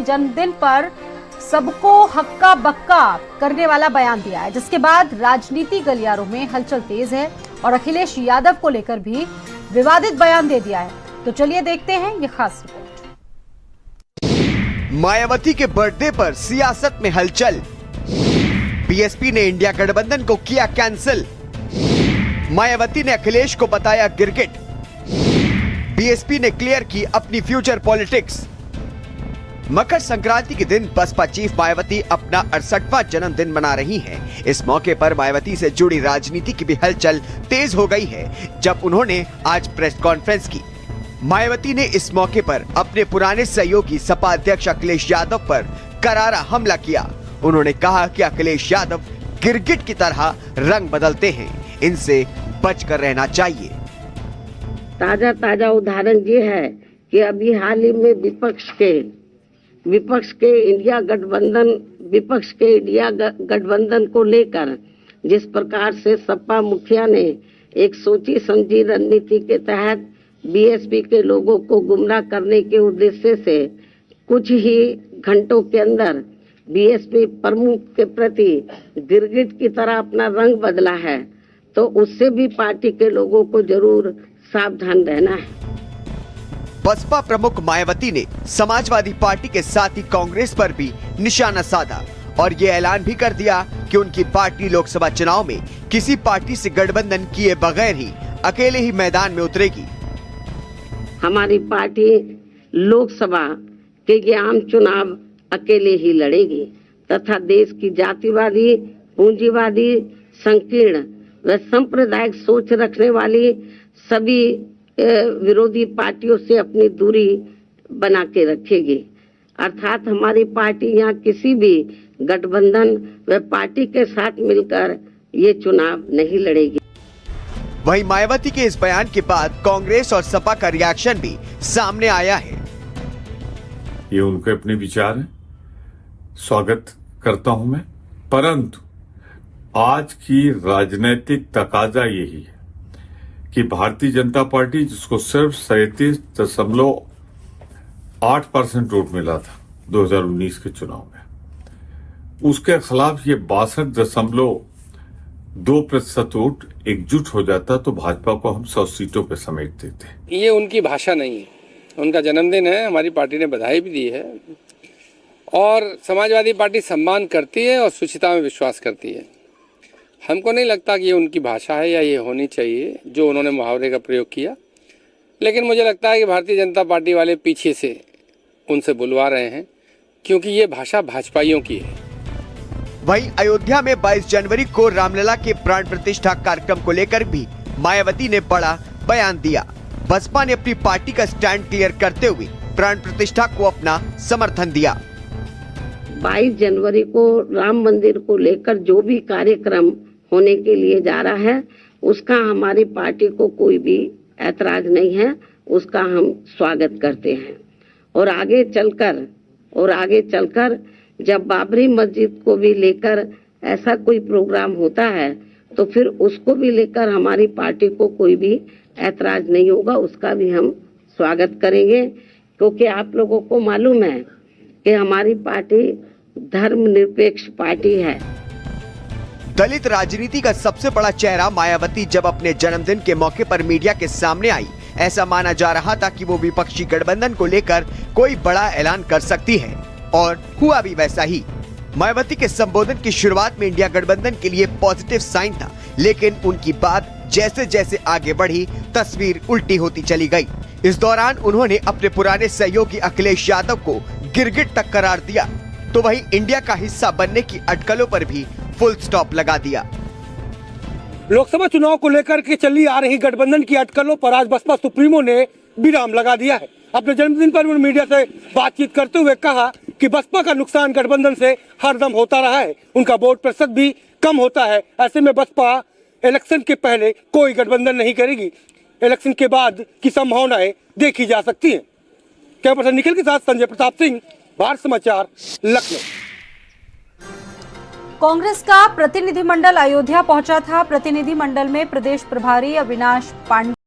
जन्मदिन पर सबको हक्का बक्का करने वाला बयान दिया है, जिसके बाद राजनीति गलियारों में हलचल तेज है और अखिलेश यादव को लेकर भी विवादित बयान दे दिया है। तो चलिए देखते हैं ये खास रिपोर्ट। मायावती के बर्थडे पर सियासत में हलचल। बीएसपी ने इंडिया गठबंधन को किया कैंसिल। मायावती ने अखिलेश को बताया गिरगिट। बीएसपी ने क्लियर की अपनी फ्यूचर पॉलिटिक्स। मकर संक्रांति के दिन बसपा चीफ मायावती अपना 68वां जन्मदिन मना रही हैं। इस मौके पर मायावती से जुड़ी राजनीति की भी हलचल तेज हो गई है, जब उन्होंने आज प्रेस कॉन्फ्रेंस की। मायावती ने इस मौके पर अपने पुराने सहयोगी सपा अध्यक्ष अखिलेश यादव पर करारा हमला किया। उन्होंने कहा कि अखिलेश यादव गिरगिट की तरह रंग बदलते हैं, इनसे बचकर रहना चाहिए। ताजा उदाहरण ये है कि अभी हाल ही में विपक्ष के इंडिया गठबंधन को लेकर जिस प्रकार से सपा मुखिया ने एक सोची समझी रणनीति के तहत बीएसपी के लोगों को गुमराह करने के उद्देश्य से कुछ ही घंटों के अंदर बीएसपी प्रमुख के प्रति गिरगिट की तरह अपना रंग बदला है, तो उससे भी पार्टी के लोगों को जरूर सावधान रहना है। बसपा प्रमुख मायावती ने समाजवादी पार्टी के साथ ही कांग्रेस पर भी निशाना साधा और ये ऐलान भी कर दिया कि उनकी पार्टी लोकसभा चुनाव में किसी पार्टी से गठबंधन किए बगैर ही अकेले ही मैदान में उतरेगी। हमारी पार्टी लोकसभा के ये आम चुनाव अकेले ही लड़ेगी तथा देश की जातिवादी, पूंजीवादी, संकीर्ण व सांप्रदायिक सोच रखने वाली सभी विरोधी पार्टियों से अपनी दूरी बना के रखेगी। अर्थात हमारी पार्टी यहाँ किसी भी गठबंधन व पार्टी के साथ मिलकर ये चुनाव नहीं लड़ेगी। वहीं मायावती के इस बयान के बाद कांग्रेस और सपा का रिएक्शन भी सामने आया है। ये उनके अपने विचार हैं, स्वागत करता हूं मैं, परंतु आज की राजनीतिक तकाजा यही है कि भारतीय जनता पार्टी, जिसको सिर्फ 37.8% वोट मिला था 2019 के चुनाव में, उसके खिलाफ ये 62.2% वोट एकजुट हो जाता तो भाजपा को हम 100 सीटों पे समेट देते। ये उनकी भाषा नहीं है, उनका जन्मदिन है, हमारी पार्टी ने बधाई भी दी है और समाजवादी पार्टी सम्मान करती है और शुचिता में विश्वास करती है। हमको नहीं लगता कि ये उनकी भाषा है या ये होनी चाहिए जो उन्होंने मुहावरे का प्रयोग किया, लेकिन मुझे लगता है कि भारतीय जनता पार्टी वाले पीछे से उनसे बुलवा रहे हैं, क्योंकि ये भाषा भाजपाइयों की है। वहीं अयोध्या में 22 जनवरी को रामलला के प्राण प्रतिष्ठा कार्यक्रम को लेकर भी मायावती ने बड़ा बयान दिया। बसपा ने अपनी पार्टी का स्टैंड क्लियर करते हुए प्राण प्रतिष्ठा को अपना समर्थन दिया। 22 जनवरी को राम मंदिर को लेकर जो भी कार्यक्रम होने के लिए जा रहा है, उसका हमारी पार्टी को कोई भी ऐतराज नहीं है, उसका हम स्वागत करते हैं। और आगे चलकर जब बाबरी मस्जिद को भी लेकर ऐसा कोई प्रोग्राम होता है, तो फिर उसको भी लेकर हमारी पार्टी को कोई भी ऐतराज नहीं होगा, उसका भी हम स्वागत करेंगे, क्योंकि आप लोगों को मालूम है कि हमारी पार्टी धर्मनिरपेक्ष पार्टी है। दलित राजनीति का सबसे बड़ा चेहरा मायावती जब अपने जन्मदिन के मौके पर मीडिया के सामने आई, ऐसा माना जा रहा था कि वो विपक्षी गठबंधन को लेकर कोई बड़ा ऐलान कर सकती है और हुआ भी वैसा ही। मायावती के संबोधन की शुरुआत में इंडिया गठबंधन के लिए पॉजिटिव साइन था, लेकिन उनकी बात जैसे जैसे आगे बढ़ी तस्वीर उल्टी होती चली गई। इस दौरान उन्होंने अपने पुराने सहयोगी अखिलेश यादव को गिरगिट तक करार दिया, तो वहीं इंडिया का हिस्सा बनने की अटकलों पर भी फुल स्टॉप लगा दिया। लोकसभा चुनाव को लेकर के चली आ रही गठबंधन की अटकलों पर आज बसपा सुप्रीमो ने विराम लगा दिया है। अपने जन्मदिन पर उन्होंने मीडिया से बातचीत करते हुए कहा कि बसपा का नुकसान गठबंधन से हरदम होता रहा है, उनका वोट प्रतिशत भी कम होता है। ऐसे में बसपा इलेक्शन के पहले कोई गठबंधन नहीं करेगी, इलेक्शन के बाद की संभावनाएं देखी जा सकती हैं। कैमरा पर्सन निखिल के साथ संजय प्रताप सिंह, भारत समाचार, लखनऊ। कांग्रेस का प्रतिनिधिमंडल अयोध्या पहुंचा था। प्रतिनिधिमंडल में प्रदेश प्रभारी अविनाश पांडे